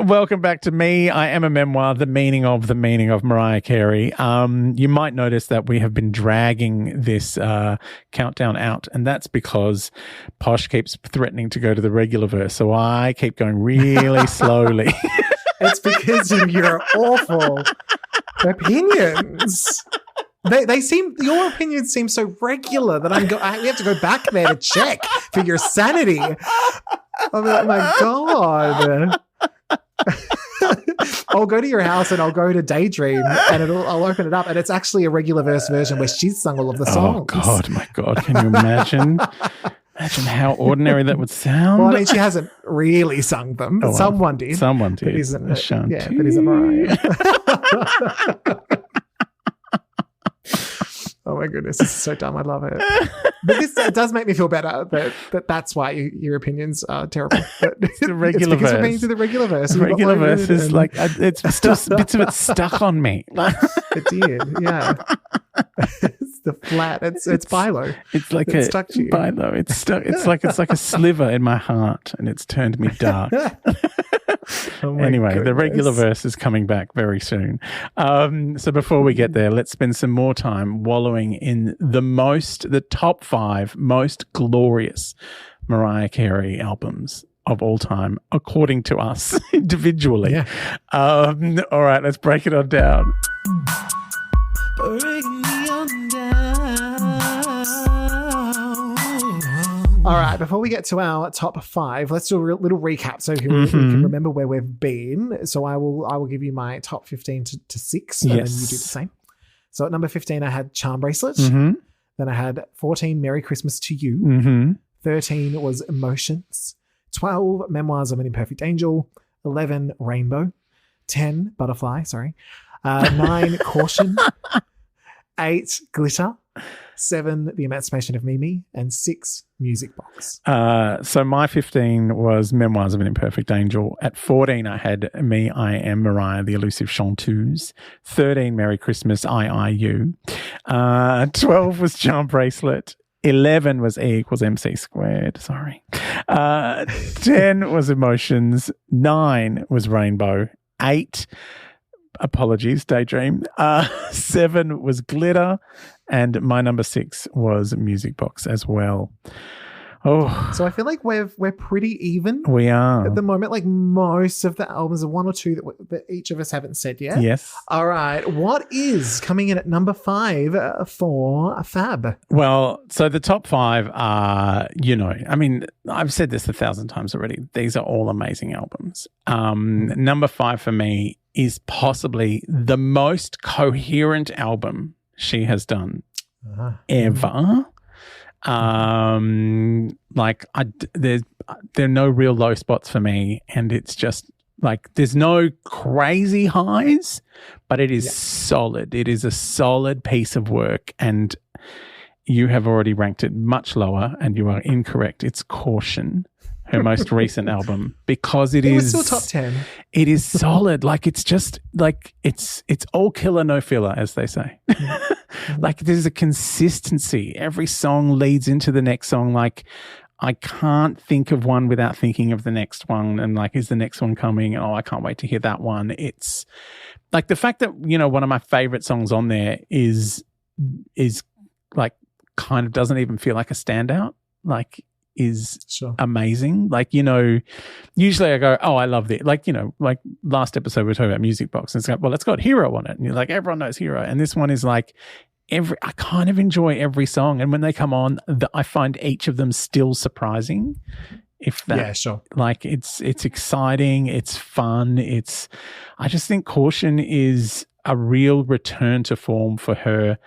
Welcome back to Me. I Am a Memoir, the meaning of Mariah Carey. You might notice that we have been dragging this countdown out, and that's because Posh keeps threatening to go to the regular verse, so I keep going really slowly. It's because of your awful opinions. Your opinions seem so regular that we have to go back there to check for your sanity. I'm like, oh my God. I'll go to your house and I'll go to Daydream and I'll open it up and it's actually a regular verse version where she's sung all of the songs. Oh God, my God. Can you imagine? Imagine how ordinary that would sound. Well, I mean, she hasn't really sung them. But someone did. Someone did. But isn't it? Yeah, but isn't Mariah. Oh my goodness, this is so dumb. I love it. But it does make me feel better that that's why your opinions are terrible. But it's the regular it's because verse. we're being to the regular verse. The regular verse is like, it's still bits of it stuck on me. It did, yeah. It's the flat. It's Bilo. It's like it's stuck to you. Bilo. It's stuck. It's like a sliver in my heart, and it's turned me dark. Anyway, goodness. The regular verse is coming back very soon. So before we get there, let's spend some more time wallowing in the top 5 most glorious Mariah Carey albums of all time, according to us individually. Yeah. All right, let's break it on down. All right, before we get to our top 5, let's do a little recap so we can remember where we've been. So I will give you my top 15 to 6, and then you do the same. So at number 15, I had Charm Bracelet. Mm-hmm. Then I had 14, Merry Christmas to You. Mm-hmm. 13 was Emotions. 12, Memoirs of an Imperfect Angel. 11, Rainbow. 10, Butterfly, 9, Caution. 8, Glitter. 7, The Emancipation of Mimi. And 6, Music Box. So my 15 was Memoirs of an Imperfect Angel. At 14, I had Me, I Am Mariah, the Elusive Chanteuse. 13, Merry Christmas, I.U. 12 was Charm Bracelet. 11 was E equals MC squared. Sorry. 10 was Emotions. 9 was Rainbow. 8, apologies, Daydream. 7 was Glitter. And my number 6 was Music Box as well. Oh, so I feel like we're pretty even. We are at the moment. Like most of the albums, are one or two that each of us haven't said yet. Yes. All right. What is coming in at number 5 for Fab? Well, so the top 5 are, I mean, I've said this 1,000 times already. These are all amazing albums. Number 5 for me is possibly the most coherent album she has done ever. There are no real low spots for me, and it's just like there's no crazy highs, but it is solid. It is a solid piece of work, and you have already ranked it much lower, and you are incorrect. It's Caution, her most recent album, because it is still top 10. It is solid. Like it's just like it's all killer, no filler, as they say. Like there's a consistency. Every song leads into the next song. Like I can't think of one without thinking of the next one. And like, is the next one coming? Oh, I can't wait to hear that one. It's like the fact that, one of my favorite songs on there is like kind of doesn't even feel like a standout. Like is amazing. Like, usually I go, oh, I love this. Like, like last episode we were talking about Music Box, and it's like, well, it's got Hero on it. And you're like, everyone knows Hero. And this one is like, I kind of enjoy every song. And when they come on, I find each of them still surprising. Like it's exciting. It's fun. I just think Caution is a real return to form for her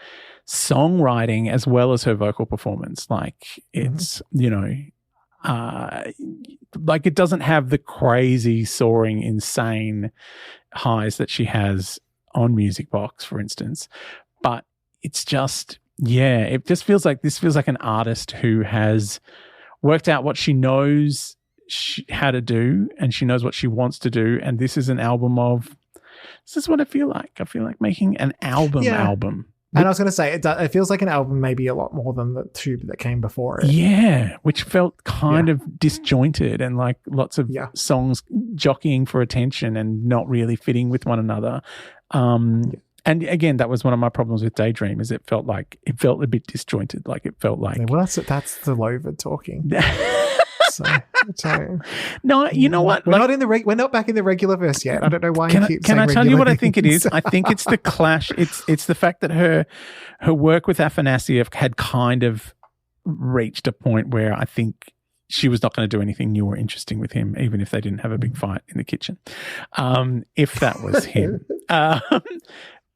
songwriting as well as her vocal performance. Like it's, like it doesn't have the crazy, soaring, insane highs that she has on Music Box, for instance. But it's just, it just feels like this feels like an artist who has worked out what she knows how to do, and she knows what she wants to do. And this is an album of, this is what I feel like. I feel like making an album. And I was going to say, it feels like an album maybe a lot more than the two that came before it. Yeah, which felt kind of disjointed and like lots of songs jockeying for attention and not really fitting with one another. And again, that was one of my problems with Daydream, is it felt a bit disjointed. Like it felt like... Well, that's the Lover talking. So, no, you know what? We're not back in the regular verse yet. I don't know why you keep saying. Can I tell you what I think it is? I think it's the clash. It's the fact that her work with Afanasieff had kind of reached a point where I think she was not going to do anything new or interesting with him, even if they didn't have a big fight in the kitchen. If that was him,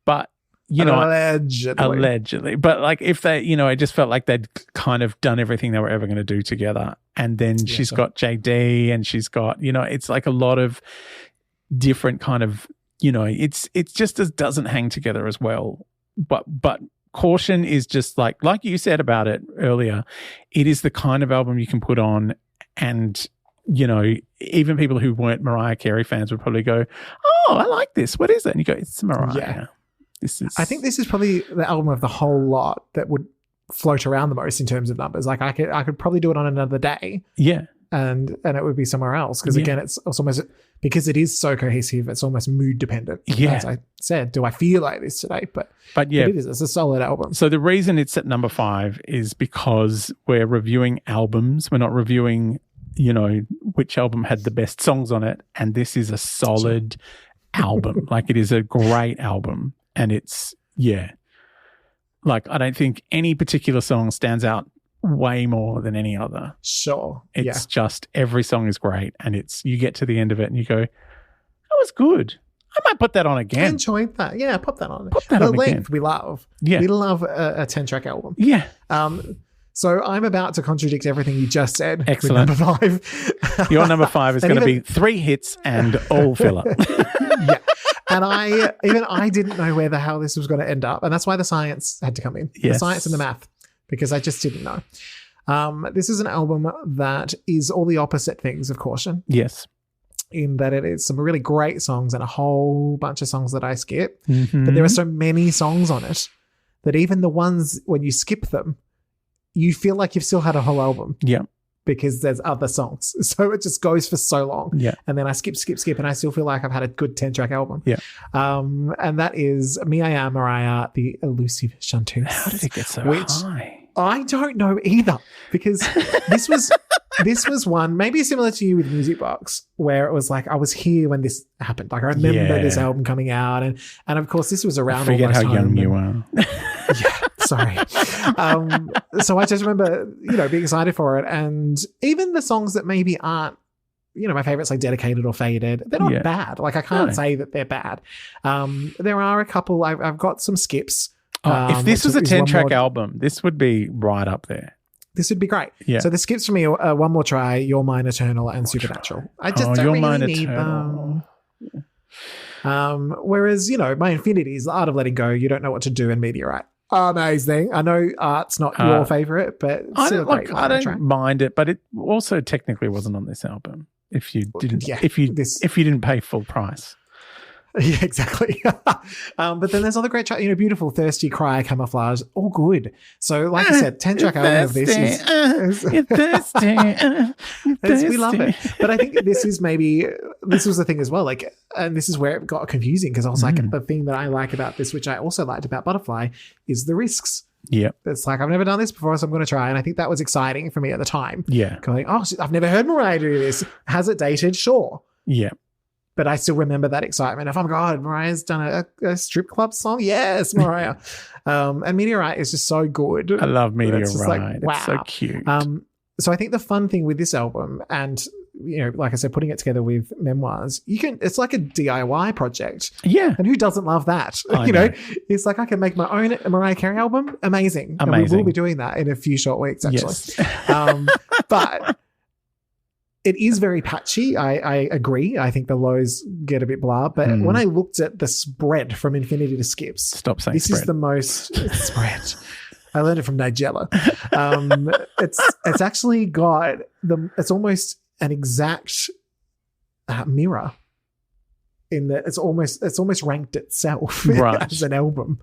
but. Allegedly. But like if they, it just felt like they'd kind of done everything they were ever going to do together. And then she's got JD and she's got, it's like a lot of different kind of, it's just as doesn't hang together as well. But Caution is just like you said about it earlier, it is the kind of album you can put on and, even people who weren't Mariah Carey fans would probably go, oh, I like this. What is it? And you go, it's Mariah. Yeah. I think this is probably the album of the whole lot that would float around the most in terms of numbers. Like I could probably do it on another day. Yeah. And it would be somewhere else. Because again, it's almost, because it is so cohesive, it's almost mood dependent. Yeah. As I said, do I feel like this today? But yeah. It's a solid album. So the reason it's at number 5 is because we're reviewing albums. We're not reviewing, which album had the best songs on it. And this is a solid album. Like it is a great album. And it's, like I don't think any particular song stands out way more than any other. Sure. It's just every song is great, and you get to the end of it and you go, that was good. I might put that on again. I enjoyed that. Yeah, put that on. Put that the on length again. We love. Yeah. We love a 10-track album. Yeah. So I'm about to contradict everything you just said. Excellent. With number 5. Your number 5 is going to be 3 hits and all filler. Yeah. And I didn't know where the hell this was going to end up. And that's why the science had to come in. Yes. The science and the math, because I just didn't know. This is an album that is all the opposite things of Caution. Yes. In that it is some really great songs and a whole bunch of songs that I skip. Mm-hmm. But there are so many songs on it that even the ones when you skip them, you feel like you've still had a whole album. Yeah. Because there's other songs. So it just goes for so long. Yeah. And then I skip, and I still feel like I've had a good 10-track album. Yeah. And that is Me I Am Mariah, the Elusive Chanteuse. How did it get so high? I don't know either, because this was one, maybe similar to you with Music Box, where it was like I was here when this happened. Like I remember this album coming out, and of course this was around. I forget how young you are. Yeah, sorry. So I just remember, being excited for it, and even the songs that maybe aren't, my favorites like Dedicated or Faded, they're not bad. Like I can't say that they're bad. There are a couple. I've got some skips. If this was a 10-track album, this would be right up there. This would be great. Yeah. So the skips for me are One More Try, You're Mine Eternal, and Supernatural. I just don't really need them. Whereas, My Infinities, The Art of Letting Go, You Don't Know What to Do, and Meteorite. Amazing. I know art's not your favorite, but it's still a great I don't mind it, but it also technically wasn't on this album. If you didn't, if you didn't pay full price. Yeah, exactly. But then there's other great tracks, Beautiful, Thirsty, Cry, Camouflage, all good. So like I said, 10-track album of this is you're thirsty. We love it. But I think this was the thing as well, like, and this is where it got confusing, because I was like, the thing that I like about this, which I also liked about Butterfly, is the risks. Yeah. It's like, I've never done this before, so I'm going to try. And I think that was exciting for me at the time. Yeah. Going, I've never heard Mariah do this. Has it dated? Sure. Yeah. But I still remember that excitement of, oh my God, Mariah's done a strip club song? Yes, Mariah. And Meteorite is just so good. I love Meteorite. It's just like, wow. It's so cute. So I think the fun thing with this album, and like I said, putting it together with Memoirs, it's like a DIY project. Yeah. And who doesn't love that? It's like I can make my own Mariah Carey album. Amazing. And we will be doing that in a few short weeks, actually. Yes. But it is very patchy. I agree. I think the lows get a bit blah. But when I looked at the spread from infinity to skips, Stop saying this spread. is the most spread. I learned it from Nigella. It's actually got it's almost an exact mirror in that it's almost ranked itself as an album.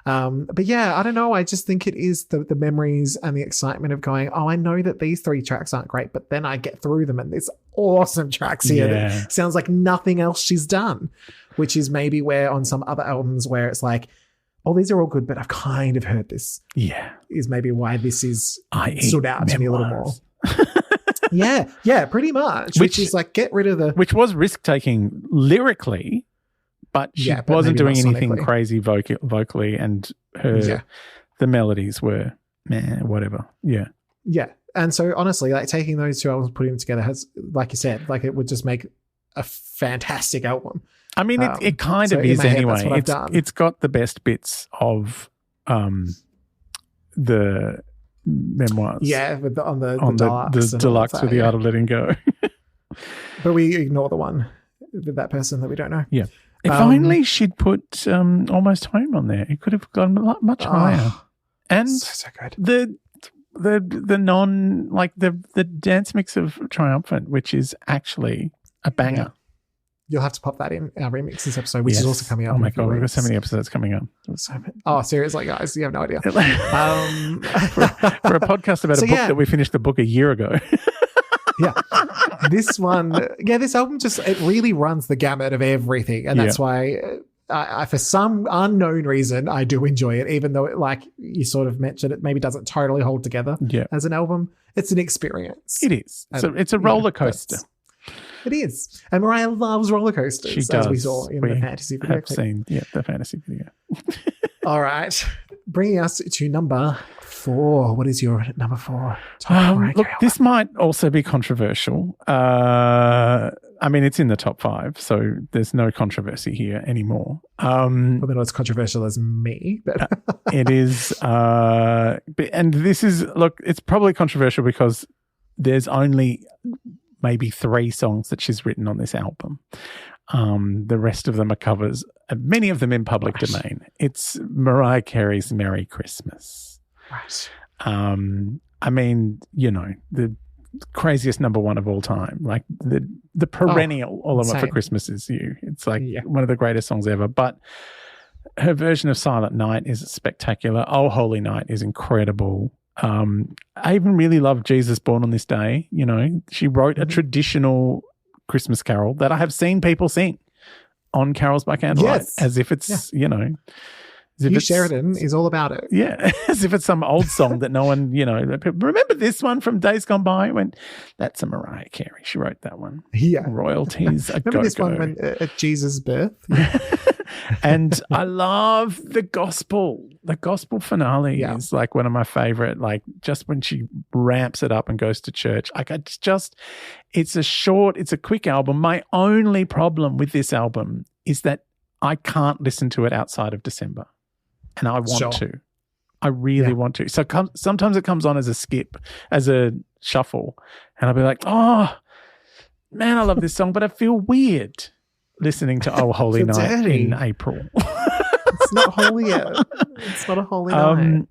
But yeah, I don't know. I just think it is the memories and the excitement of going, oh, I know that these 3 tracks aren't great, but then I get through them and there's awesome tracks here that sounds like nothing else she's done, which is maybe where on some other albums where it's like, oh, these are all good, but I've kind of heard this. Yeah. Is maybe why this is stood out to me a little more. Yeah, pretty much. Which is like, get rid of the... Which was risk-taking lyrically, but she wasn't doing anything crazy vocally, and the melodies were, whatever. Yeah. Yeah. And so, honestly, like, taking those 2 albums, putting them together has, like you said, like, it would just make a fantastic album. I mean, it kind of is anyway. It's got the best bits of the memoirs. Yeah, on the deluxe. The deluxe with the art of letting go. But we ignore the one with that person that we don't know. Yeah. If only she'd put Almost Home on there. It could have gone much higher. And so good. The non, like the dance mix of Triumphant, which is actually a banger. Yeah. You'll have to pop that in our remix this episode, which is also coming up. Oh my God, we've got so many episodes coming up. Oh, seriously, guys, you have no idea. For a podcast about a book that we finished the book a year ago. Yeah. This album it really runs the gamut of everything. And that's why I, for some unknown reason, I do enjoy it, even though like you sort of mentioned, it maybe doesn't totally hold together as an album. It's an experience. It is. So it's a roller coaster. It is. And Mariah loves roller coasters, she does. As we saw in the fantasy video. I've seen the fantasy video. All right. Bringing us to number 4. What is your number 4? Look, this might also be controversial. I mean, it's in the top 5, so there's no controversy here anymore. Well, they're not as controversial as me, but it is. And this is, look, it's probably controversial because there's only maybe 3 songs that she's written on this album. The rest of them are covers, many of them in public domain. It's Mariah Carey's Merry Christmas. Right. I mean, you know, the craziest number 1 of all time. Like the perennial All I Want for Christmas Is You. It's like one of the greatest songs ever. But her version of Silent Night is spectacular. Oh Holy Night is incredible. I even really love Jesus Born on This Day. You know, she wrote a traditional Christmas carol that I have seen people sing on Carols by Candlelight as if it's, you know. Hugh Sheridan is all about it. Yeah, as if it's some old song that no one, you know. Remember this one from days gone by? When that's a Mariah Carey. She wrote that one. Yeah. Royalties. Remember this one when at Jesus' birth? And I love the gospel. The gospel finale is like one of my favorite, like just when she ramps it up and goes to church. Like it's a quick album. My only problem with this album is that I can't listen to it outside of December. And I want to. I really want to. So sometimes it comes on as a skip, as a shuffle. And I'll be like, oh, man, I love this song, but I feel weird listening to Oh Holy Night in April. It's not holy yet. It's not a holy night.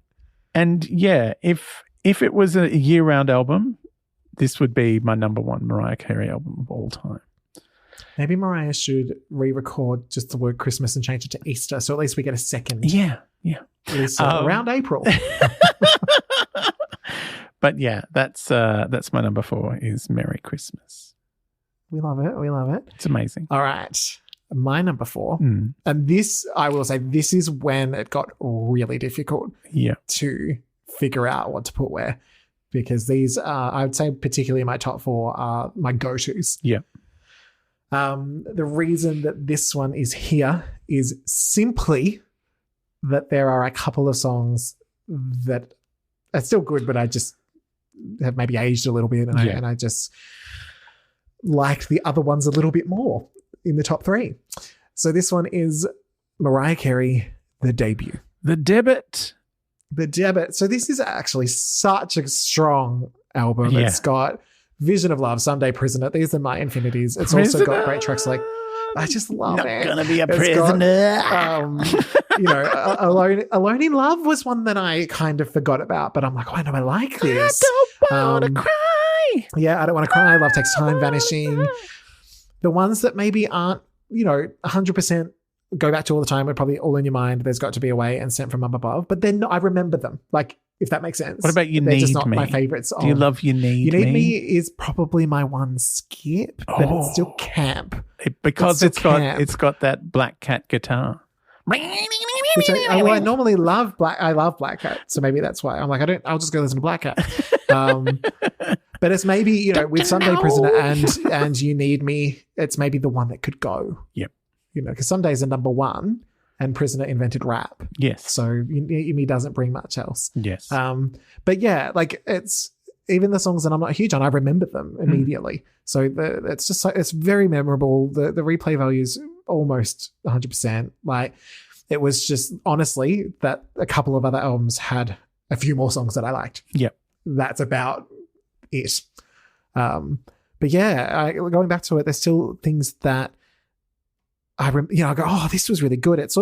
And yeah, if it was a year-round album, this would be my number 1 Mariah Carey album of all time. Maybe Mariah should re-record just the word Christmas and change it to Easter, so at least we get a second. Yeah. Around April. But yeah, that's my number 4 is Merry Christmas. We love it. It's amazing. All right. My number 4. And this, I will say, this is when it got really difficult to figure out what to put where. Because these are, I would say particularly my top 4 are my go-tos. Yeah. The reason that this one is here is simply that there are a couple of songs that are still good, but I just have maybe aged a little bit, and I just liked the other ones a little bit more in the top 3. So this one is Mariah Carey, The Debut. The Debit. So this is actually such a strong album. Yeah. It's got Vision of Love, Someday, Prisoner. These are my infinities. It's also got great tracks like I just love it. Not gonna be a prisoner. Got, Alone in Love was one that I kind of forgot about, but I'm like, I know I like this. I don't want to cry. Yeah, I don't want to cry. Love Takes Time, Vanishing. The ones that maybe aren't, 100% go back to all the time are probably All in Your Mind, There's Got to Be a Way, and Sent from Up Above. But then I remember them, like, if that makes sense. What about You They're Need just not Me? my favorites. Do you love You Need Me? You Need Me is probably my one skip, but it's still camp. Because it's got that Black Cat guitar. Which I normally love I love Black Cat, so maybe that's why I'm like I'll just go listen to Black Cat. But it's maybe with Someday, Prisoner and You Need Me, it's maybe the one that could go. Yep. Because Sunday's a number one, and Prisoner invented rap. Yes. So You Need Me doesn't bring much else. Yes. But yeah, like it's even the songs that I'm not huge on, I remember them immediately. So it's just it's very memorable. The replay value is almost 100%. Like it was just honestly that a couple of other albums had a few more songs that I liked. Yep. That's about it. But yeah, going back to it, there's still things that I go, oh, this was really good. It's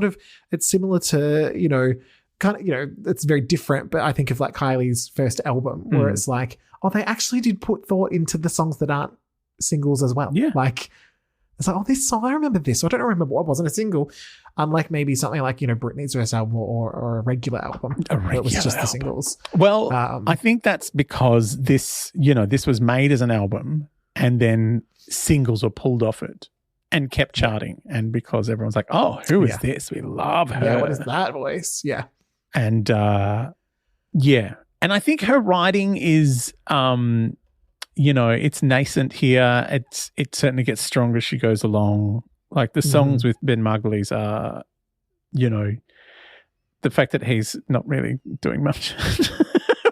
similar to, it's very different, but I think of like Kylie's first album where it's like, oh, they actually did put thought into the songs that aren't singles as well. Yeah. Like, it's like, oh, this song, I remember this. I don't remember what wasn't a single. Unlike maybe something like, Britney's first album or a regular album. It was just the singles. Well, I think that's because this was made as an album and then singles were pulled off it and kept charting. And because everyone's like, oh, who is this? We love her. Yeah, what is that voice? Yeah. And and I think her writing is, it's nascent here. It certainly gets stronger as she goes along. Like the songs with Ben Margulies are, the fact that he's not really doing much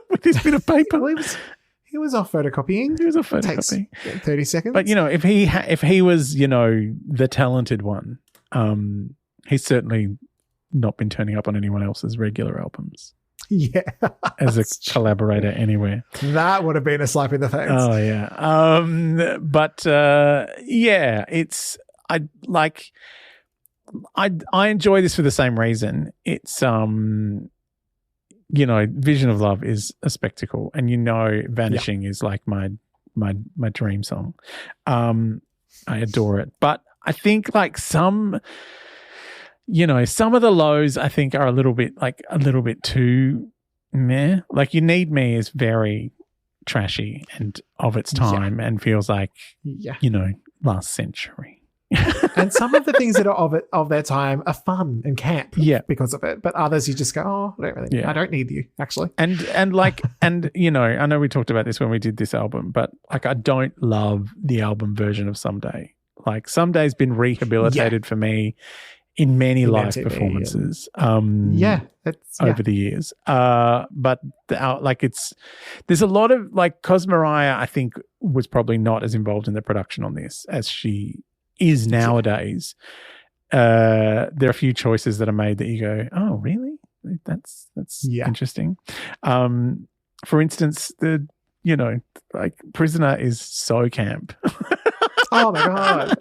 with this bit of paper. Well, he was off photocopying. He was off photocopying. Takes 30 seconds. But if he was, the talented one, he's certainly not been turning up on anyone else's regular albums. Yeah. As a collaborator anywhere. That would have been a slap in the face. Oh, yeah. It's I enjoy this for the same reason. It's Vision of Love is a spectacle, and Vanishing is like my dream song. I adore it. But I think like some of the lows I think are a little bit too meh. Like You Need Me is very trashy and of its time and feels like last century. And some of the things that are of their time are fun and camp because of it. But others you just go, oh, I don't really I don't need you, actually. And I know we talked about this when we did this album, but like I don't love the album version of Someday. Like Someday's been rehabilitated for me in many live MTV performances over the years. But there's a lot of like, 'cause Mariah I think was probably not as involved in the production on this as she is nowadays. There are a few choices that are made that you go, oh, really? That's interesting. For instance, Prisoner is so camp. Oh my God.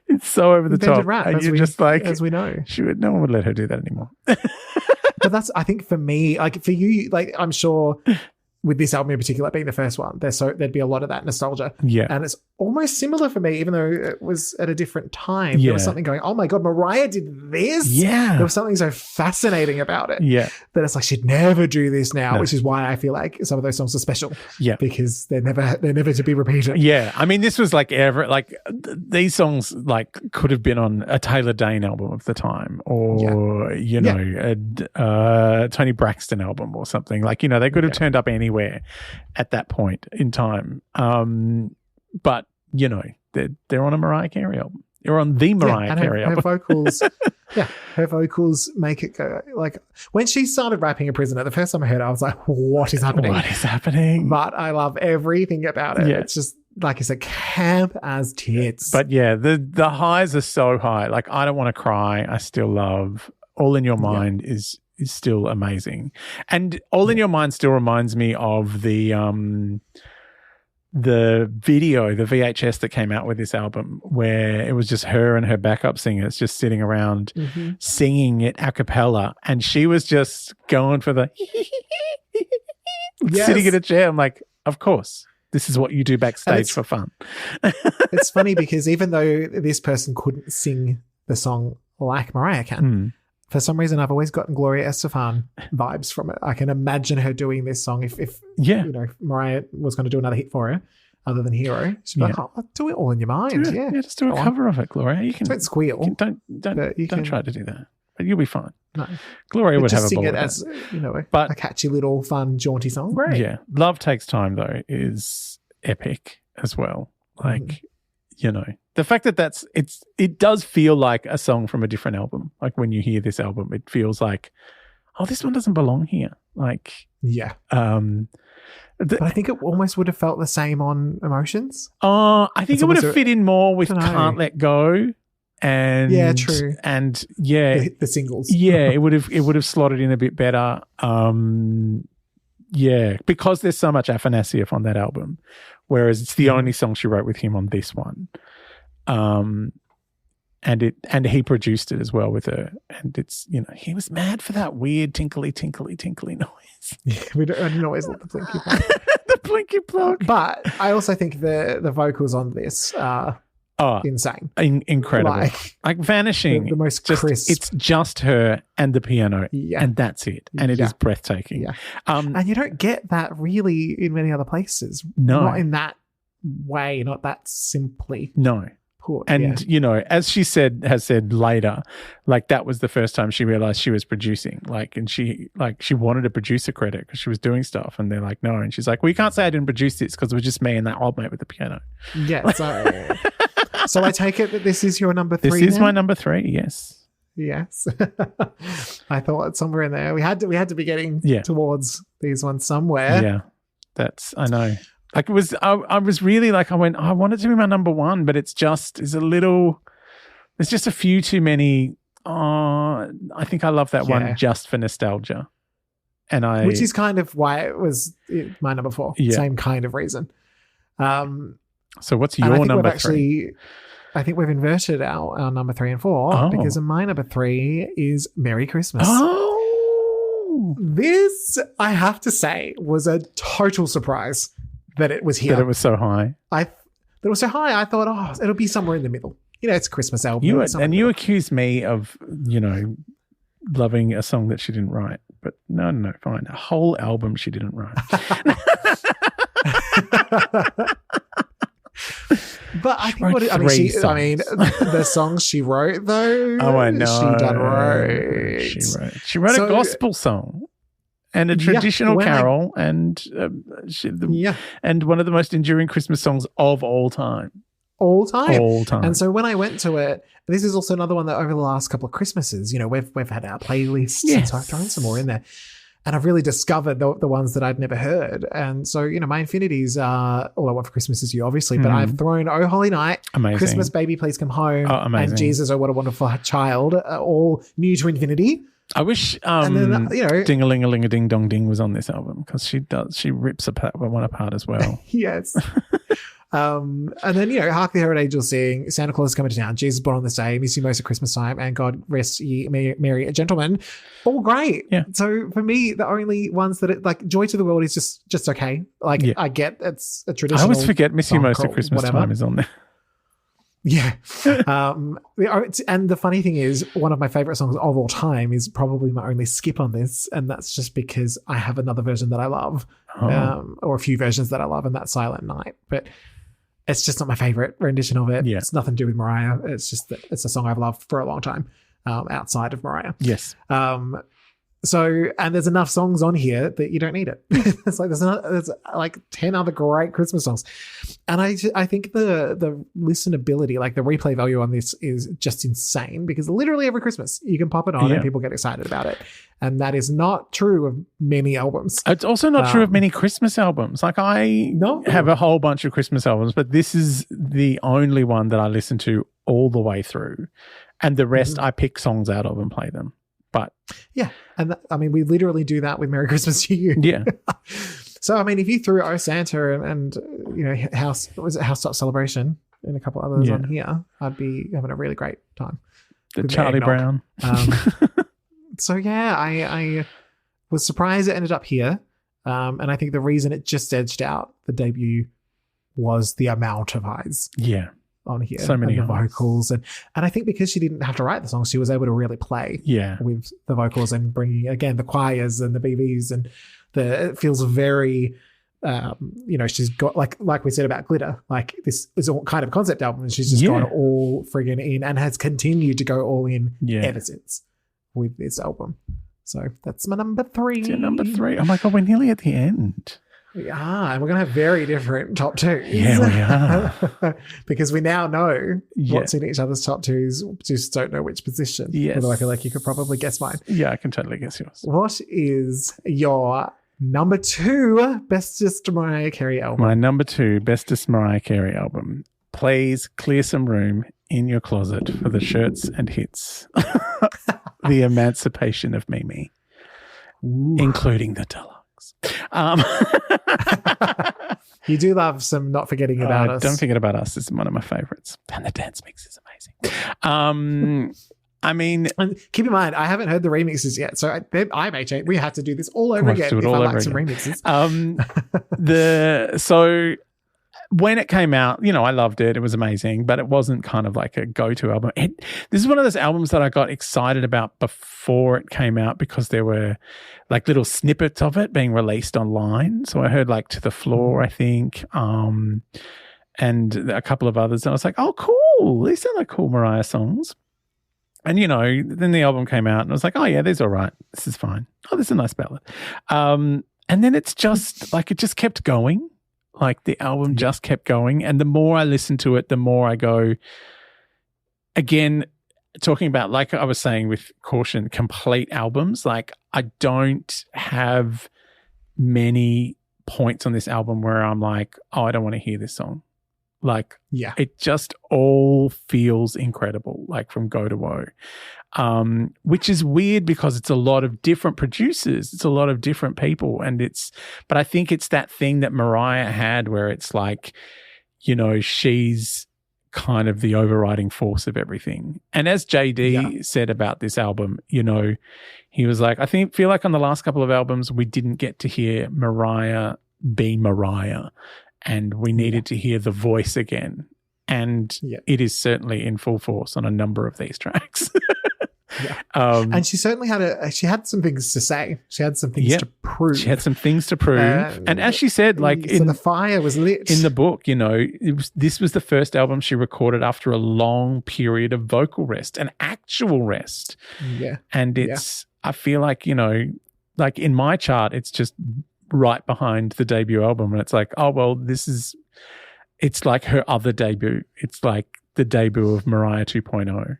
It's so over the top. Rap, and you're just like, as we know. No one would let her do that anymore. But that's, I think for me, like for you, like I'm sure with this album in particular being the first one, there'd be a lot of that nostalgia. Yeah. And it's almost similar for me, even though it was at a different time. Yeah. There was something going, oh my God, Mariah did this? Yeah. There was something so fascinating about it. Yeah. That it's like, she'd never do this now, which is why I feel like some of those songs are special. Yeah. Because they're never to be repeated. Yeah. I mean, this was like these songs like could have been on a Taylor Dayne album of the time or, a Tony Braxton album or something. Like, they could have turned up anywhere at that point in time. But they're on a Mariah Carey album. They're on the Mariah Carey album. Her vocals make it go. Like when she started rapping a Prisoner, the first time I heard it, I was like, what is happening? What is happening? But I love everything about it. Yeah. It's just like it's a camp as tits. But yeah, the highs are so high. Like I Don't Want to Cry, I still love. All in Your Mind is still amazing. And All in Your Mind still reminds me of the the video, the VHS that came out with this album, where it was just her and her backup singers just sitting around singing it a cappella, and she was just going for the sitting in a chair. I'm like, of course, this is what you do backstage for fun. It's funny because even though this person couldn't sing the song like Mariah can, for some reason I've always gotten Gloria Estefan vibes from it. I can imagine her doing this song if you know, Mariah was going to do another hit for her other than Hero. She'd be like, oh, do it all in your mind. Yeah, just do a cover of it, Gloria. You can, don't squeal. Don't try to do that. But you'll be fine. No. Gloria would have a sing ball it as, you know, a catchy little fun jaunty song. Great. Yeah. Love Takes Time though is epic as well. Like, you know, the fact that it does feel like a song from a different album. Like when you hear this album, it feels like, oh, this one doesn't belong here. Like, yeah. But I think it almost would have felt the same on Emotions. I think it would have fit in more with Can't Let Go. And yeah, true. And yeah, the singles. Yeah, it would have slotted in a bit better. Yeah, because there's so much Afanasieff on that album, whereas it's the only song she wrote with him on this one. And he produced it as well with her. And it's, you know, he was mad for that weird tinkly noise. Yeah, I don't always love the blinky plug. The blinky plug. But I also think the vocals on this are insane. Incredible. Like Vanishing. The most crisp. It's just her and the piano. Yeah. And that's it. And it is breathtaking. Yeah. And you don't get that really in many other places. No. Not in that way, not that simply. No. Put, and, you know, as she has said later, like that was the first time she realized she was producing. Like, and she wanted a producer credit because she was doing stuff. And they're like, no. And she's like, well, you can't say I didn't produce this because it was just me and that old mate with the piano. Yeah. So I take it that this is your number 3. This is my number 3, yes. Yes. I thought somewhere in there. We had to be getting towards these ones somewhere. Yeah. I know. Like it was, I was really like, I want it to be my number 1, but there's just a few too many. I think I love that one just for nostalgia. Which is kind of why it was my number 4. Yeah. Same kind of reason. So what's your number 3? I think we've inverted our number 3 and 4 because my number 3 is Merry Christmas. Oh, this, I have to say, was a total surprise that it was here. That it was so high. I thought, it'll be somewhere in the middle. You know, it's a Christmas album. You accused me of, you know, loving a song that she didn't write. But no, fine. A whole album she didn't write. But I think the songs she wrote though. Oh, I know. She done wrote. She wrote a gospel song and a traditional carol and one of the most enduring Christmas songs of all time. All time. And so when I went to it, this is also another one that over the last couple of Christmases, you know, we've had our playlists, and so I've thrown some more in there. And I've really discovered the ones that I'd never heard. And so, you know, my infinities are All I Want for Christmas Is You, obviously. But I've thrown Oh Holy Night, amazing. Christmas Baby Please Come Home, and Jesus, Oh What a Wonderful Child, all new to infinity. I wish Ding-a-ling-a-ling-a-ding-dong-ding was on this album because she rips one apart as well. Yes. And then, you know, Hark the Herald Angels Sing, Santa Claus is Coming to Town, Jesus Born on This Day, Miss You Most at Christmas Time, and God Rest Ye Merry Gentlemen. All great. Yeah. So for me, the only ones that like Joy to the World is just okay. Like I get it's a traditional. I always forget Miss You Most at Christmas Time is on there. Yeah. And the funny thing is, one of my favorite songs of all time is probably my only skip on this. And that's just because I have another version that I love, or a few versions that I love, and that's Silent Night. But it's just not my favorite rendition of it. Yeah. It's nothing to do with Mariah. It's just that it's a song I've loved for a long time, outside of Mariah. Yes. So, and there's enough songs on here that you don't need it. It's like there's like 10 other great Christmas songs. And I think the listenability, like the replay value on this is just insane because literally every Christmas you can pop it on and people get excited about it. And that is not true of many albums. It's also not true of many Christmas albums. Like I have a whole bunch of Christmas albums, but this is the only one that I listen to all the way through. And the rest I pick songs out of and play them. But yeah, and we literally do that with Merry Christmas to You. Yeah. So, I mean, if you threw Oh Santa and you know, House Stop Celebration and a couple others on here, I'd be having a really great time. The Charlie Brown. So, yeah, I was surprised it ended up here. And I think the reason it just edged out the debut was the amount of highs. Yeah. On here. So many and the vocals. And I think because she didn't have to write the songs, she was able to really play with the vocals and bringing, again, the choirs and the BBs. And it feels very, you know, she's got, like we said about Glitter, like this is all kind of concept album and she's just gone all friggin' in and has continued to go all in ever since with this album. So that's my number 3. It's your number 3. Oh my God, we're nearly at the end. We are, and we're going to have very different top 2s. Yeah, we are. Because we now know what's in each other's top 2s, just don't know which position. Yes. Although I feel like you could probably guess mine. Yeah, I can totally guess yours. What is your number 2 bestest Mariah Carey album? My number 2 bestest Mariah Carey album. Please clear some room in your closet for the shirts and hits. The Emancipation of Mimi, including the deluxe. You do love some Not Forgetting About Us. Don't Forget About Us is one of my favorites. And the dance mix is amazing. I mean... And keep in mind, I haven't heard the remixes yet, so I may change. We have to do this all over again if I like some remixes. So when it came out, you know, I loved it. It was amazing, but it wasn't kind of like a go-to album. This is one of those albums that I got excited about before it came out because there were like little snippets of it being released online. So I heard like To the Floor, I think, and a couple of others. And I was like, oh, cool. These sound like cool Mariah songs. And, you know, then the album came out and I was like, oh, yeah, these are all right. This is fine. Oh, this is a nice ballad. And then it's just like it just kept going. Like the album just kept going. And the more I listen to it, the more I go, again, talking about, like I was saying with Caution, complete albums. Like I don't have many points on this album where I'm like, oh, I don't want to hear this song. Like, it just all feels incredible, like from go to woe, which is weird because it's a lot of different producers. It's a lot of different people. But I think it's that thing that Mariah had where it's like, you know, she's kind of the overriding force of everything. And as JD said about this album, you know, he was like, feel like on the last couple of albums, we didn't get to hear Mariah be Mariah. And we needed to hear the voice again. And it is certainly in full force on a number of these tracks. And she certainly had some things to say. She had some things to prove. She had some things to prove. And as she said, like so the fire was lit. In the book, you know, this was the first album she recorded after a long period of vocal rest, an actual rest. Yeah. And I feel like, you know, like in my chart, it's just right behind the debut album, and it's like, oh well, it's like her other debut. It's like the debut of Mariah 2.0.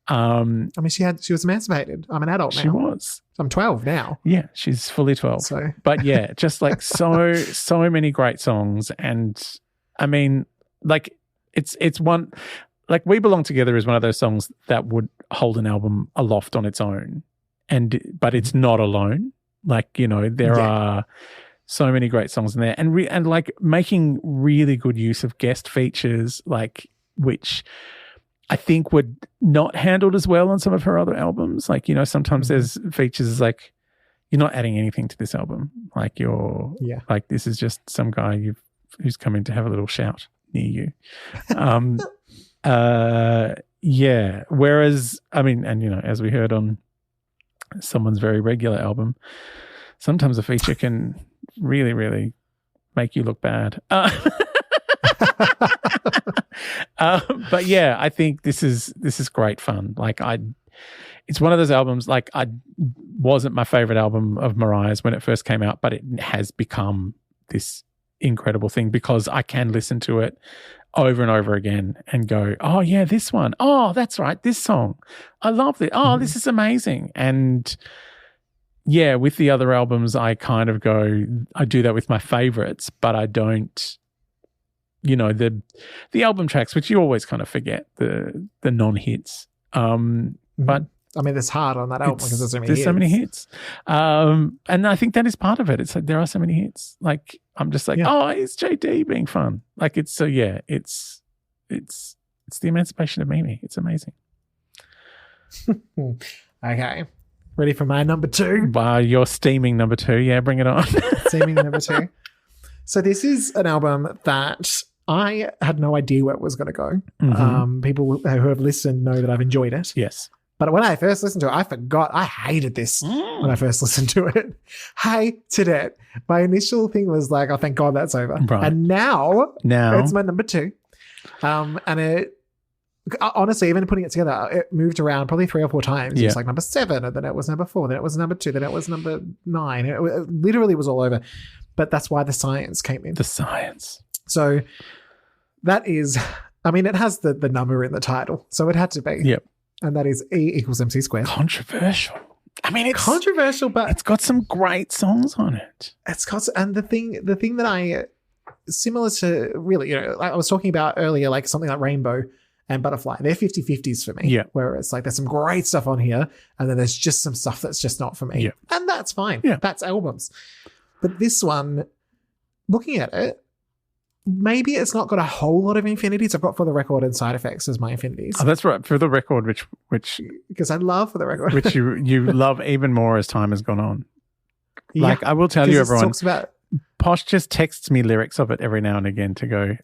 I mean, she was emancipated. I'm an adult now. She was. I'm 12 now. Yeah, she's fully 12. So, but yeah, just like so many great songs, and I mean, like it's one, like We Belong Together is one of those songs that would hold an album aloft on its own, but it's not alone. Like, you know, there are so many great songs in there, and like making really good use of guest features, like which I think were not handled as well on some of her other albums. Like, you know, sometimes there's features like you're not adding anything to this album. Like like this is just some guy who's come in to have a little shout near you. Whereas, I mean, and you know, as we heard on someone's very regular album, sometimes a feature can really, really make you look bad. But yeah, I think this is great fun. Like it's one of those albums, like I wasn't my favorite album of Mariah's when it first came out, but it has become this incredible thing because I can listen to it over and over again and go, oh yeah, this one. Oh, that's right. This song. I love it. Oh, this is amazing. And yeah, with the other albums, I kind of go, I do that with my favorites, but I don't, you know, the album tracks, which you always kind of forget, the non-hits. But I mean, it's hard on that album because there's so many hits. And I think that is part of it. It's like there are so many hits. Like I'm just like, oh, it's JD being fun. Like it's it's the emancipation of Mimi. It's amazing. Okay. Ready for my number 2? Wow, you're steaming number 2. Yeah, bring it on. Steaming number 2. So this is an album that I had no idea where it was going to go. Mm-hmm. People who have listened know that I've enjoyed it. Yes. But when I first listened to it, I forgot. I hated this when I first listened to it. Hated it. My initial thing was like, oh, thank God that's over. Right. And now it's my number 2. And it, honestly, even putting it together, it moved around probably 3 or 4 times. It was like number 7, and then it was number 4, then it was number 2, then it was number 9. It literally was all over. But that's why the science came in. The science. So that is, I mean, it has the number in the title, so it had to be. Yep. And that is E = MC squared. Controversial. I mean, it's controversial, but it's got some great songs on it. It's got, and the thing that I, similar to really, I was talking about earlier, like something like Rainbow and Butterfly, they're 50-50s for me. Yeah. Where it's like there's some great stuff on here, and then there's just some stuff that's just not for me. Yeah. And that's fine. Yeah. That's albums. But this one, looking at it, maybe it's not got a whole lot of infinities. I've got For the Record and Side Effects as my infinities. Oh, that's right. For the Record, which because I love For the Record. which you love even more as time has gone on. Like I will tell you, everyone, talks about Posh just texts me lyrics of it every now and again to go,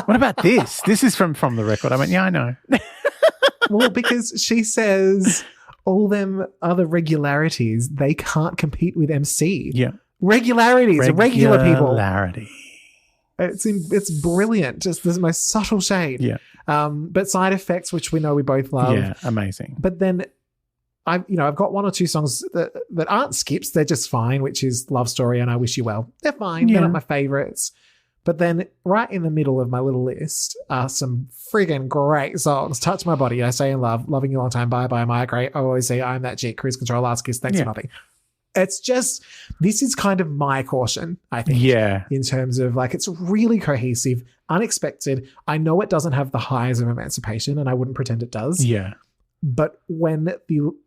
what about this? This is from the Record. I went, yeah, I know. Well, because she says all them other regularities, they can't compete with MC. Yeah. Regularities, regular people. Regularity. It's brilliant. Just the most subtle shade. Yeah. But Side Effects, which we know we both love. Yeah, amazing. But then I've got 1 or 2 songs that aren't skips. They're just fine, which is Love Story and I Wish You Well. They're fine. Yeah. They're not my favorites. But then right in the middle of my little list are some friggin' great songs. Touch My Body, I Stay in Love, Loving You a Long Time, Bye Bye, Mariah Carey, I Always Say I'm That Chick, Cruise Control, Last Kiss, Thanks for Nothing. It's just, this is kind of my caution, I think. Yeah. In terms of like, it's really cohesive, unexpected. I know it doesn't have the highs of Emancipation, and I wouldn't pretend it does. Yeah. But when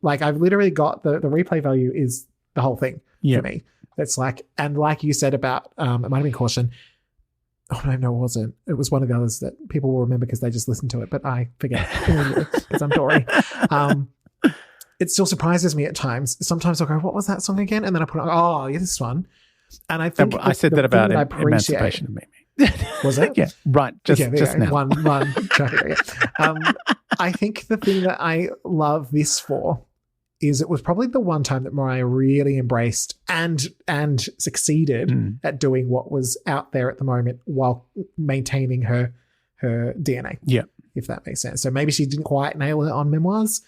I've literally got the replay value is the whole thing for me. It's like, and like you said about, it might have been Caution. Oh, no, it wasn't. It was one of the others that people will remember because they just listened to it, but I forget because I'm Dory. It still surprises me at times. Sometimes I'll go, what was that song again? And then I put on, oh, yeah, this one. And I think I said that about Emancipation of Mimi. Was it? Yeah, right. Just now. One. I think the thing that I love this for is it was probably the one time that Mariah really embraced and succeeded at doing what was out there at the moment while maintaining her DNA. Yeah. If that makes sense. So maybe she didn't quite nail it on Memoirs.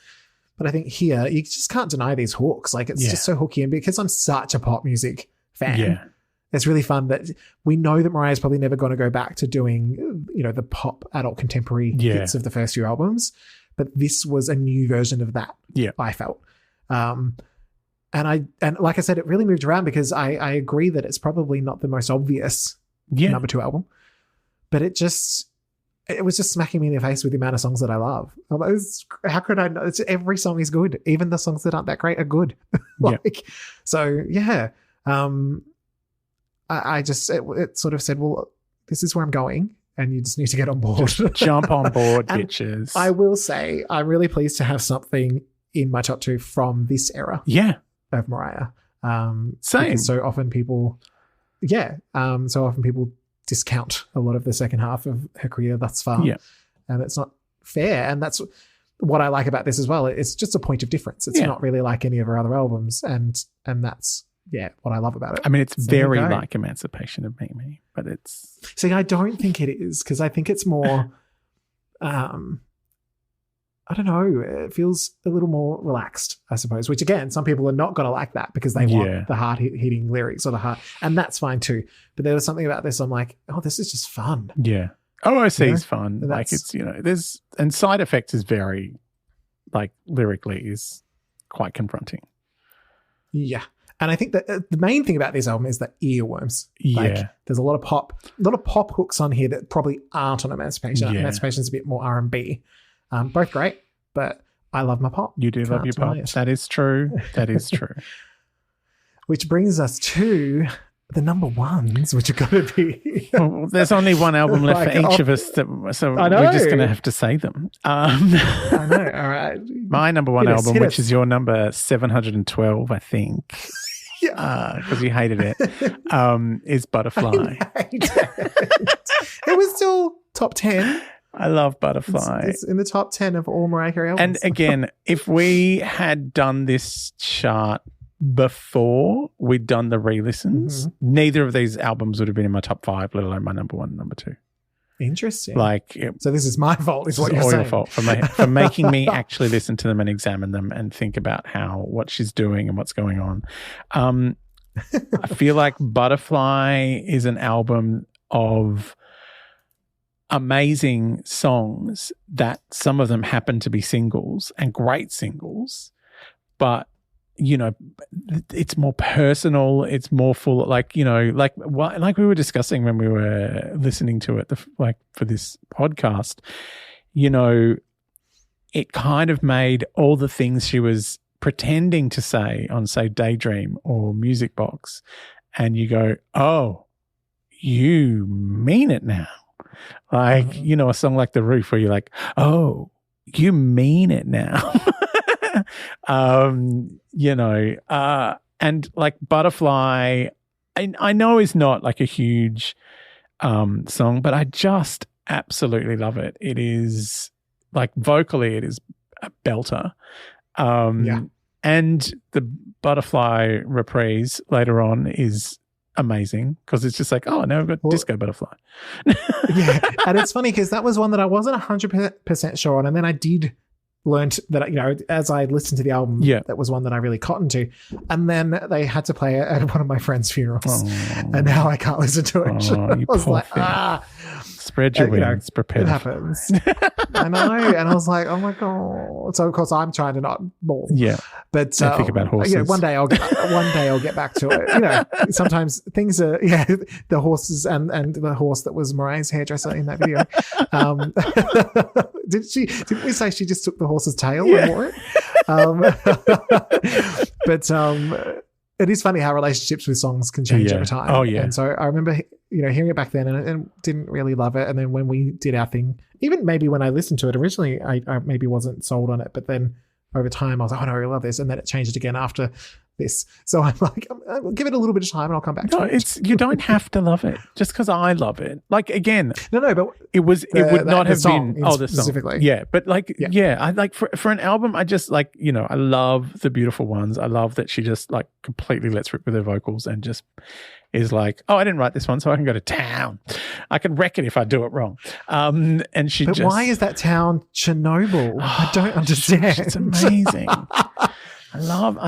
But I think here, you just can't deny these hooks. Like, it's just so hooky. And because I'm such a pop music fan, it's really fun that we know that Mariah's probably never going to go back to doing, the pop adult contemporary hits of the first few albums. But this was a new version of that, I felt. And like I said, it really moved around because I agree that it's probably not the most obvious number 2 album. But it was just smacking me in the face with the amount of songs that I love. How could I know? Every song is good. Even the songs that aren't that great are good. So yeah. I just, it sort of said, well, this is where I'm going and you just need to get on board. Just jump on board, bitches. I will say, I'm really pleased to have something in my top 2 from this era of Mariah. Same. So often people discount a lot of the second half of her career thus far. Yeah. And it's not fair. And that's what I like about this as well. It's just a point of difference. It's not really like any of her other albums. And that's, what I love about it. I mean, it's very like Emancipation of Mimi, but it's... See, I don't think it is because I think it's more, I don't know, it feels a little more relaxed, I suppose, which again, some people are not going to like that because they want the hard-hitting lyrics or the heart, and that's fine too. But there was something about this, I'm like, oh, this is just fun. Yeah. OOC is fun. Like it's, there's, and Side Effects is very, like lyrically is quite confronting. Yeah. And I think that the main thing about this album is the earworms. Like, there's a lot of pop hooks on here that probably aren't on Emancipation. Emancipation's a bit more R&B. Both great, but I love my pop. You do love your pop. That is true. That is true. Which brings us to the number ones, which are going to be... Well, there's only one album left for each of us, so we're just going to have to say them. I know, all right. My number one album, which is your number 712, I think, because you hated it, is Butterfly. It was still top 10. I love Butterfly. It's in the top 10 of all Mariah Carey albums. And again, if we had done this chart before we'd done the re-listens, neither of these albums would have been in my top 5, let alone my number 1 and number 2. Interesting. So this is my fault, is what you're saying. All your fault for making me actually listen to them and examine them and think about what she's doing and what's going on. I feel like Butterfly is an album of amazing songs that some of them happen to be singles and great singles, but it's more personal. It's more full, like we were discussing when we were listening to it, for this podcast, it kind of made all the things she was pretending to say on, say, Daydream or Music Box, and you go, oh, you mean it now. Like, a song like The Roof where you're like, oh, you mean it now. And like Butterfly, I know is not like a huge song, but I just absolutely love it. It is like vocally, it is a belter. And the Butterfly reprise later on is amazing because it's just like, oh, now we've got Disco Butterfly. And it's funny because that was one that I wasn't 100% sure on, and then I did learned that, as I listened to the album, that was one that I really cottoned to. And then they had to play it at one of my friend's funerals. And now I can't listen to it. I was like, spread your wings, prepare. It happens. I know. And I was like, oh my God. So of course I'm trying to not bawl. Yeah. But think about horses. One day I'll get back to it. Sometimes things are the horses and the horse that was Mariah's hairdresser in that video. Didn't we say she just took the horse's tail and wore it? But it is funny how relationships with songs can change over time. Oh yeah. And so I remember hearing it back then and didn't really love it. And then when we did our thing, even maybe when I listened to it originally, I maybe wasn't sold on it. But then over time I was like, oh no, I really love this. And then it changed again after this. So I'm like, I'll give it a little bit of time and I'll come back to it. You don't have to love it just because I love it. Like, again, no, but it would not have been the song specifically. Yeah, but like, I like for an album, I just like, I love the beautiful ones. I love that she just like completely lets rip with her vocals and just is like, oh, I didn't write this one, so I can go to town. I can wreck it if I do it wrong. And she but why is that town Chernobyl? I don't understand. It's amazing. I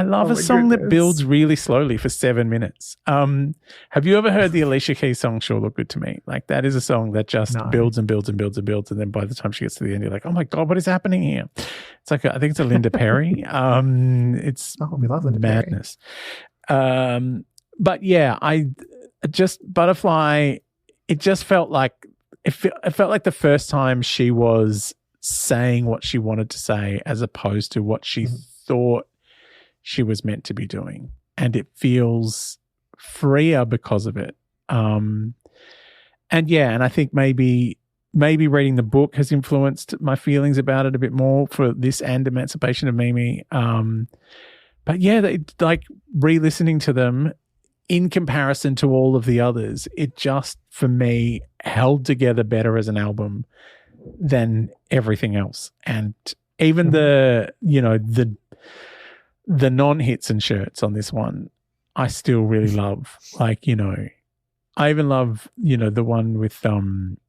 love a song that builds really slowly for 7 minutes. Have you ever heard the Alicia Keys song "Sure Look Good to Me"? Like, that is a song that just builds and builds and builds and builds, and then by the time she gets to the end, you're like, oh my God, what is happening here? It's like I think it's a Linda Perry. It's we love Linda madness. But yeah, I just Butterfly. It just felt like it felt like the first time she was saying what she wanted to say, as opposed to what she thought she was meant to be doing, and it feels freer because of it. And I think maybe reading the book has influenced my feelings about it a bit more for this and Emancipation of Mimi. But yeah, like re-listening to them in comparison to all of the others, it just, for me, held together better as an album than everything else. And even the non-hits and shirts on this one, I still really love. Like, I even love, the one with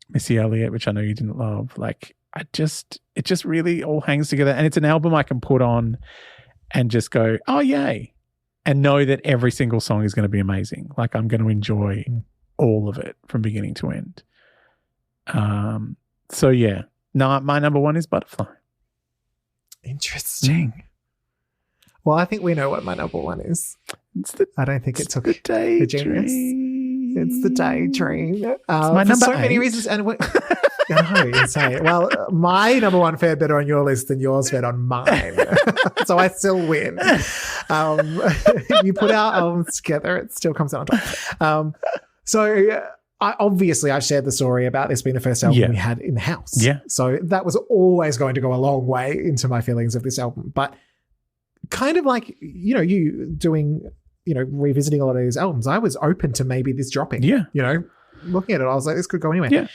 Missy Elliott, which I know you didn't love. Like, it just really all hangs together. And it's an album I can put on and just go, oh, yay. And know that every single song is going to be amazing. Like, I'm going to enjoy all of it from beginning to end. So yeah. No, my number one is Butterfly. Interesting. Well, I think we know what my number one is. I don't think it took the a genius. It's the daydream. It's my for number so many 8. reasons. And no, insane. Well, my number 1 fared better on your list than yours fared on mine. So I still win. You put our albums together, it still comes out on top. I've shared the story about this being the first album we had in the house. Yeah. So that was always going to go a long way into my feelings of this album. But kind of like, you doing, revisiting a lot of these albums, I was open to maybe this dropping. Yeah. Looking at it, I was like, this could go anywhere. Yeah.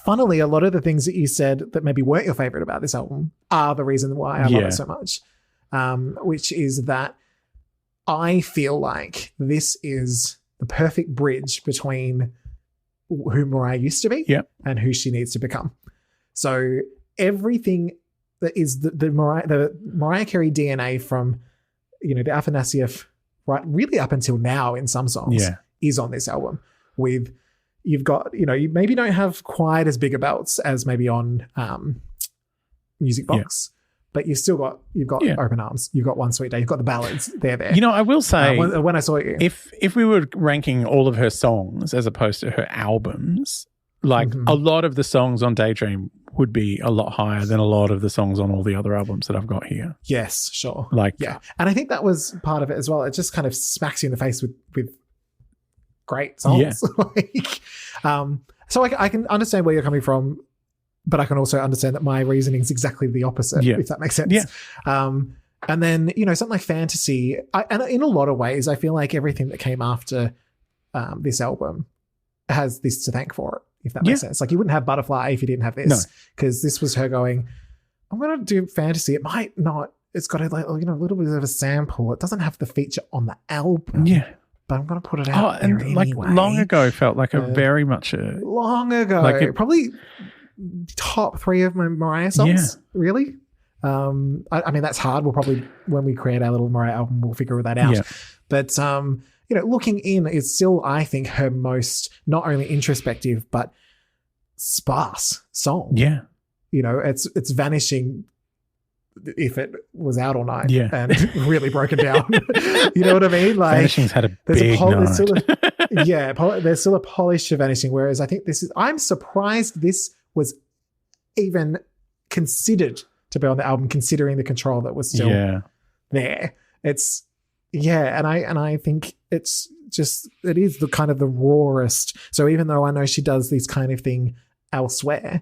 Funnily, a lot of the things that you said that maybe weren't your favorite about this album are the reason why I love it so much, which is that I feel like this is the perfect bridge between who Mariah used to be and who she needs to become. So everything that is the Mariah Carey DNA from, the Athanasieff, right, really up until now in some songs is on this album. With you've got, you maybe don't have quite as big a belts as maybe on Music Box, but you've got Open Arms, you've got One Sweet Day, you've got the ballads. They're there. I will say when I saw you, if we were ranking all of her songs as opposed to her albums, like a lot of the songs on Daydream would be a lot higher than a lot of the songs on all the other albums that I've got here. Yes, sure. And I think that was part of it as well. It just kind of smacks you in the face with great songs. So I can understand where you're coming from, but I can also understand that my reasoning is exactly the opposite, if that makes sense. And then, something like Fantasy, and in a lot of ways, I feel like everything that came after this album has this to thank for it, if that makes sense. Like, you wouldn't have Butterfly if you didn't have this, because this was her going, I'm going to do Fantasy. It might not, it's got a little bit of a sample. It doesn't have the feature on the album. Yeah. But I'm going to put it out there anyway. Long ago felt like very much a... Long ago. Probably top 3 of my Mariah songs, really. I mean, that's hard. We'll probably, when we create our little Mariah album, we'll figure that out. But, Looking In is still, I think, her most not only introspective, but sparse song. Yeah. It's vanishing if it was out all night and really broken down. You know what I mean? Like, Vanishing's had a big night. There's still a polish to Vanishing, whereas I think I'm surprised this was even considered to be on the album, considering the control that was still there. It's and I think it is the kind of the rawest. So even though I know she does this kind of thing elsewhere,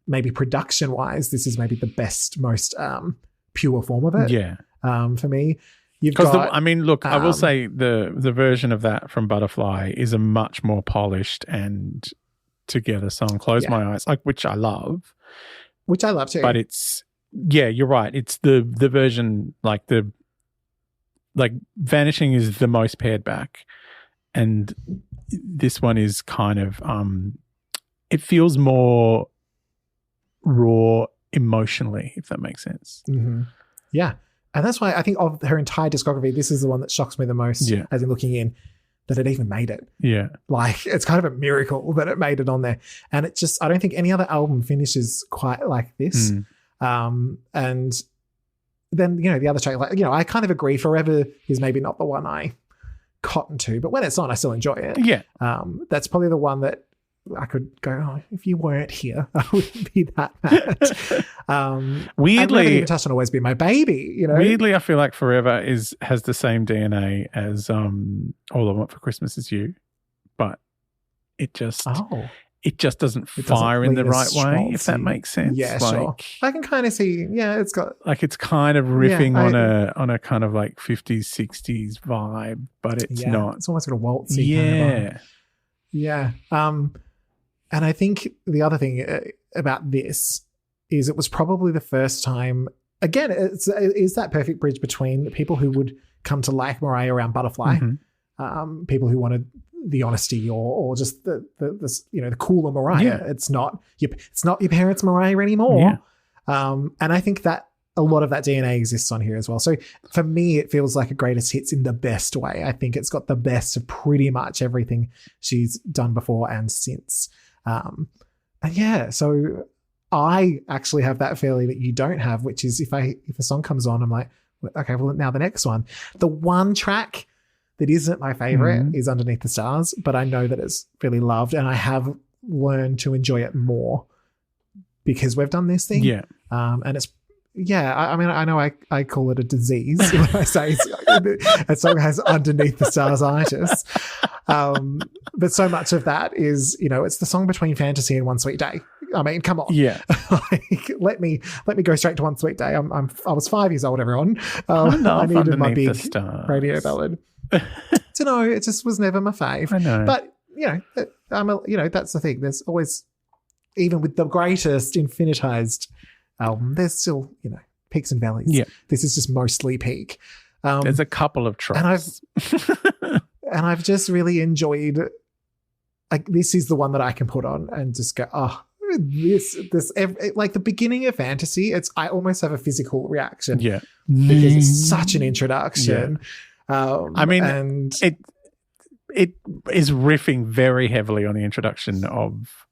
maybe production wise, this is maybe the best, most pure form of it. For me, I will say the version of that from Butterfly is a much more polished and together song. Close My Eyes, which I love too. But it's you're right. It's the version like Vanishing is the most pared back, and this one is kind of it feels more raw emotionally, if that makes sense. And that's why I think of her entire discography, this is the one that shocks me the most, as in Looking In, that it even made it. Like, it's kind of a miracle that it made it on there, and it just, I don't think any other album finishes quite like this. And then the other track, I kind of agree, Forever is maybe not the one I cotton to, but when it's on I still enjoy it. That's probably the one that I could go, if you weren't here, I wouldn't be that mad. Weirdly, even touched on Always Be My Baby. Weirdly, I feel like Forever has the same DNA as All I Want for Christmas Is You, but it just doesn't fire in the right way, if that makes sense. Sure. I can kind of see. It's got it's kind of riffing on a kind of like 50s, 60s vibe, but it's not. It's almost got a waltzy kind of vibe. And I think the other thing about this is it was probably the first time, again, it's that perfect bridge between the people who would come to like Mariah around Butterfly, people who wanted the honesty or just the cooler Mariah. It's not your parents' Mariah anymore. And I think that a lot of that DNA exists on here as well. So for me, it feels like a greatest hits in the best way. I think it's got the best of pretty much everything she's done before and since. So I actually have that feeling that you don't have, which is if a song comes on, I'm like, okay, well, now the next one. The one track that isn't my favorite is Underneath the Stars, but I know that it's really loved, and I have learned to enjoy it more because we've done this thing. Yeah. And it's, I mean, I know I call it a disease when I say a song has Underneath the Stars-itis. But so much of that is, it's the song between Fantasy and One Sweet Day. I mean, come on. Yeah. Like, let me go straight to One Sweet Day. I was 5 years old, everyone. I needed my big radio ballad. To know, it just was never my fave. I know. But, that's the thing. There's always, even with the greatest infinitized album, there's still, peaks and valleys. Yeah. This is just mostly peak. There's a couple of troughs. And I've just really enjoyed, like, this is the one that I can put on and just go, like the beginning of Fantasy, I almost have a physical reaction. Yeah. Because it's such an introduction. Yeah. I mean, and it is riffing very heavily on the introduction of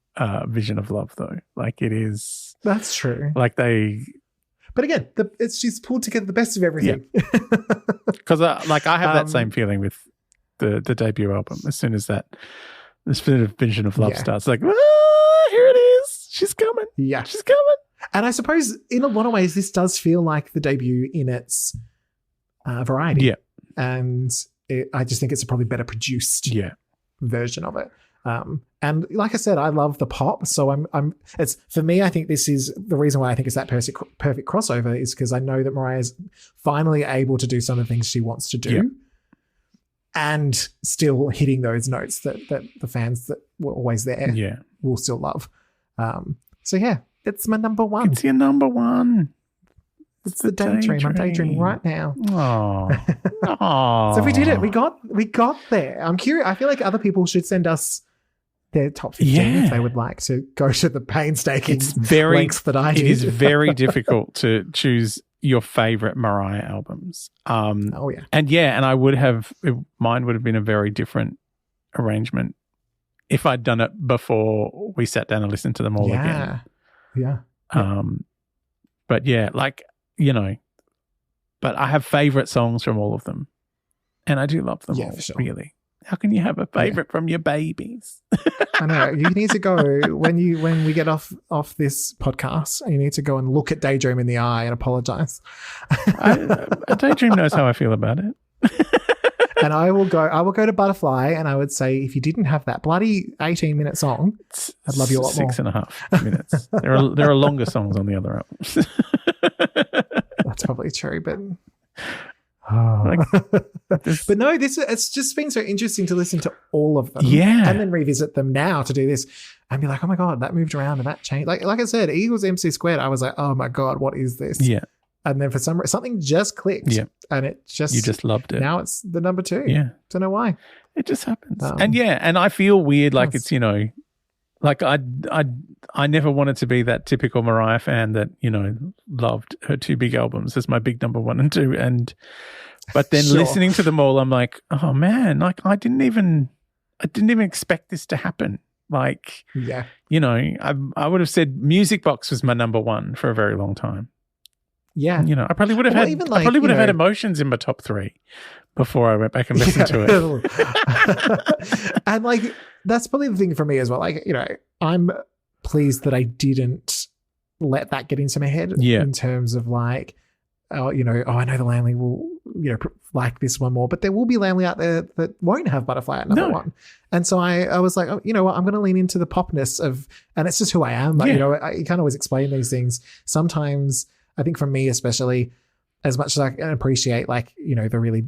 Vision of Love, though. Like, it is. That's true. Like, but again, she's pulled together the best of everything. Because I have that same feeling with the debut album. As soon as this bit of Vision of Love starts, like, here it is. She's coming. Yeah. She's coming. And I suppose in a lot of ways, this does feel like the debut in its variety. Yeah. And I just think it's a probably better produced version of it. And like I said, I love the pop. So it's, for me, I think this is the reason why I think it's that perfect crossover, is because I know that Mariah's finally able to do some of the things she wants to do and still hitting those notes that the fans that were always there will still love. So it's my number one. It's your number one. It's the Daydream. I'm daydreaming right now. Oh. So we did it. We got there. I'm curious. I feel like other people should send us their top 15 if they would like to go to the painstaking lengths that I did. It is very difficult to choose your favorite Mariah albums. And I would have, mine would have been a very different arrangement if I'd done it before we sat down and listened to them all again. Yeah. But but I have favorite songs from all of them, and I do love them all, really. How can you have a favorite from your babies? I know. You need to go, when we get off this podcast, you need to go and look at Daydream in the eye and apologize. Daydream knows how I feel about it. And I will go to Butterfly, and I would say, if you didn't have that bloody 18-minute song, I'd love you a lot more. 6.5 minutes. There are longer songs on the other albums. That's probably true, but but no, it's just been so interesting to listen to all of them, and then revisit them now to do this and be like, oh my god, that moved around and that changed. Like I said, E = MC squared. I was like, oh my god, what is this? Yeah. And then for something just clicked. Yeah. And you just loved it. Now it's the number 2. Yeah. Don't know why. It just happens. And I feel weird, like it's, like I never wanted to be that typical Mariah fan that, loved her 2 big albums as my big number 1 and 2. But then listening to them all, I'm like, oh man, like I didn't even expect this to happen. Like, I would have said Music Box was my number 1 for a very long time. Yeah. I probably would have had Emotions in my top 3 before I went back and listened to it. And like, that's probably the thing for me as well. Like, I'm pleased that I didn't let that get into my head in terms of like, I know the Lamley will, like this one more, but there will be Lamley out there that won't have Butterfly at number 1. And so I was like, you know what, I'm going to lean into the popness of, and it's just who I am. But, you can't always explain these things. Sometimes, I think for me especially, as much as I can appreciate like, the really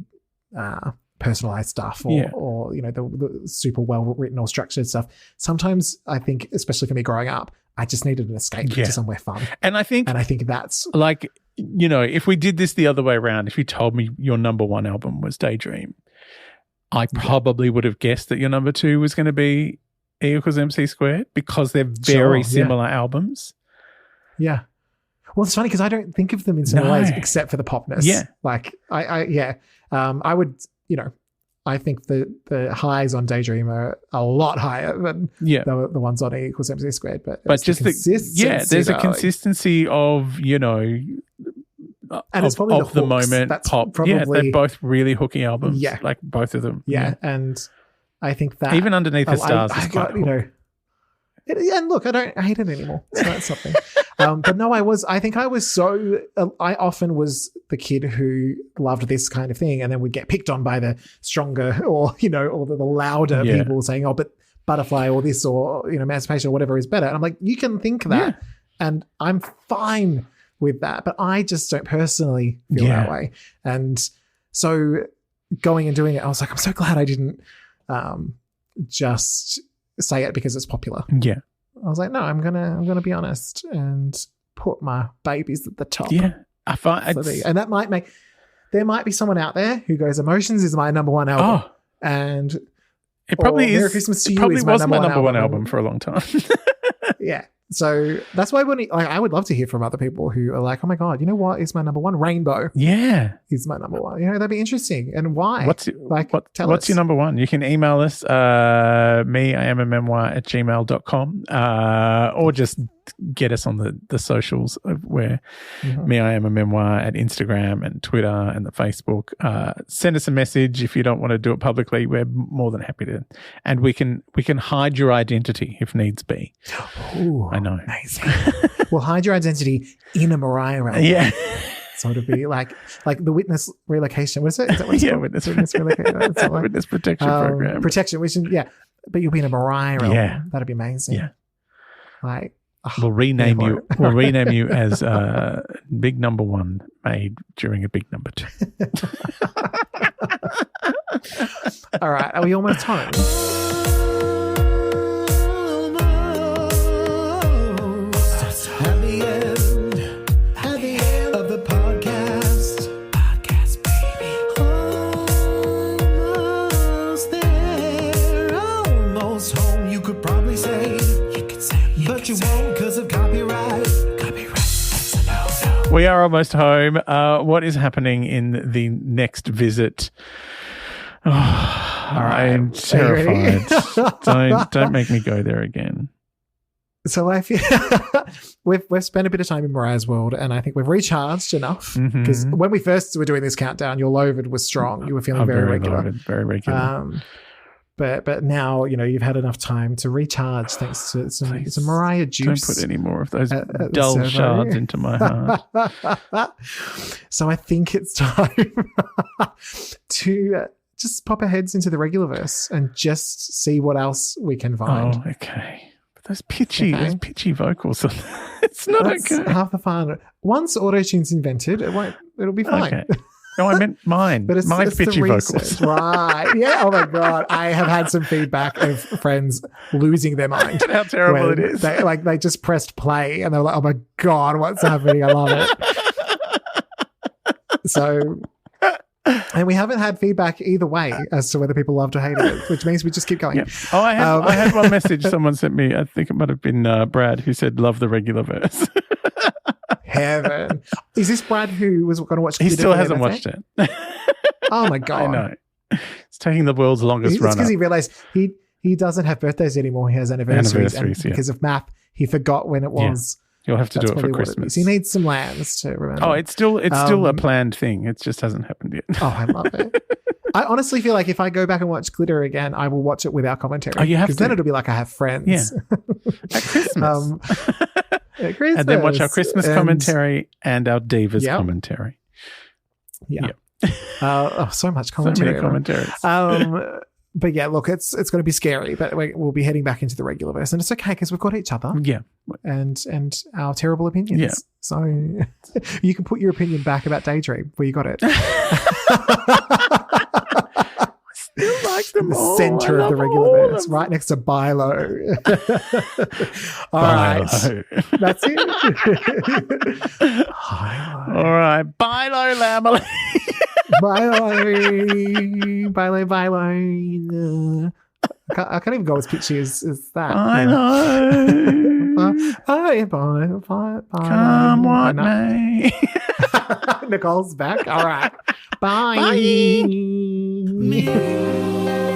personalized stuff or the super well written or structured stuff, sometimes I think, especially for me growing up, I just needed an escape to somewhere fun. And I think that's like, if we did this the other way around, if you told me your number 1 album was Daydream, I probably would have guessed that your number 2 was going to be E = MC squared, because they're very similar albums. Yeah. Well, it's funny because I don't think of them in similar ways except for the popness. Yeah. Like, I would, I think the highs on Daydream are a lot higher than the ones on E = MC squared. But just there's a consistency of, And it's probably of the hooks. moment That's pop. probably, yeah, they're both really hooky albums. Yeah. Like both of them. Yeah. And I think that Even Underneath the Stars is quite hooked. And look, I don't hate it anymore. So that's something. But no, I often was the kid who loved this kind of thing and then would get picked on by the stronger or the louder people saying, oh, but Butterfly or this or, Emancipation or whatever is better. And I'm like, you can think that. Yeah. And I'm fine with that. But I just don't personally feel that way. And so going and doing it, I was like, I'm so glad I didn't just say it because it's popular. Yeah. I was like, no, I'm gonna be honest and put my babies at the top. Yeah. I find and that there might be someone out there who goes, Emotions is my number one album. Oh. And it probably is. Merry Christmas to it You probably is was my number one album for a long time. Yeah. So that's why I would love to hear from other people who are like, oh my God, you know what is my number one? Rainbow. Yeah. Is my number one. That'd be interesting. And why? What's your number one? You can email us, meamemoir@gmail.com, or just get us on the socials where Me I Am a Memoir at Instagram and Twitter and the Facebook. Send us a message if you don't want to do it publicly. We're more than happy to, and we can hide your identity if needs be. Ooh, I know. Amazing. We'll hide your identity in a Mariah album. Yeah. So it'd be like the witness relocation. What is it? Is that what it's called? Witness relocation. Witness protection program. Protection, but you'll be in a Mariah album. Yeah. That'd be amazing. Yeah. Like we'll rename you. We'll rename you as big number one made during a big number two. All right. Are we almost home? We are almost home. What is happening in the next visit? Oh, I'm terrified. Don't make me go there again. So I feel we've spent a bit of time in Mariah's world, and I think we've recharged enough. Because when we first were doing this countdown, your lovid was strong. You were feeling very regular. Loaded, very regular. But now, you've had enough time to recharge thanks to some Mariah juice. Don't put any more of those dull shards into my heart. So I think it's time to just pop our heads into the regular verse and just see what else we can find. Oh, okay. But those pitchy vocals, it's not That's okay. half the fun. Once auto-tune's invented, it'll be fine. Okay. No, I meant mine. But it's pitchy vocals. Right. Yeah. Oh my God. I have had some feedback of friends losing their mind. How terrible it is. They just pressed play and they were like, oh my God, what's happening? I love it. So, and we haven't had feedback either way as to whether people loved or hated it, which means we just keep going. Yeah. Oh, I had one message someone sent me. I think it might have been Brad, who said, love the regular verse. Heaven. Is this Brad who was going to watch? He still hasn't watched it. Oh my God. I know. It's taking the world's longest run. It's because he realized he doesn't have birthdays anymore. He has anniversaries. And because of math, he forgot when it was. Yeah. You'll have to do it for Christmas. He needs some lands to remember. Oh, it's still a planned thing. It just hasn't happened yet. Oh, I love it. I honestly feel like if I go back and watch Glitter again, I will watch it without commentary. Oh, you have to. Because then it'll be like I have friends. Yeah. At Christmas. At Christmas. And then watch our Christmas commentary and our Divas commentary. Yeah. So much commentary. So many commentaries. But yeah, look, it's going to be scary, but we'll be heading back into the regular verse, and it's okay because we've got each other. Yeah. And our terrible opinions. Yeah. So you can put your opinion back about Daydream where you got it. Still like them all. The center of the regular verse, right next to Buy Low. All right. That's it. All right. Buy Low, Lamely. Buy Low. I can't even go as pitchy as that. Buy Low. Come what may. Nicole's back. All right. Bye. Bye.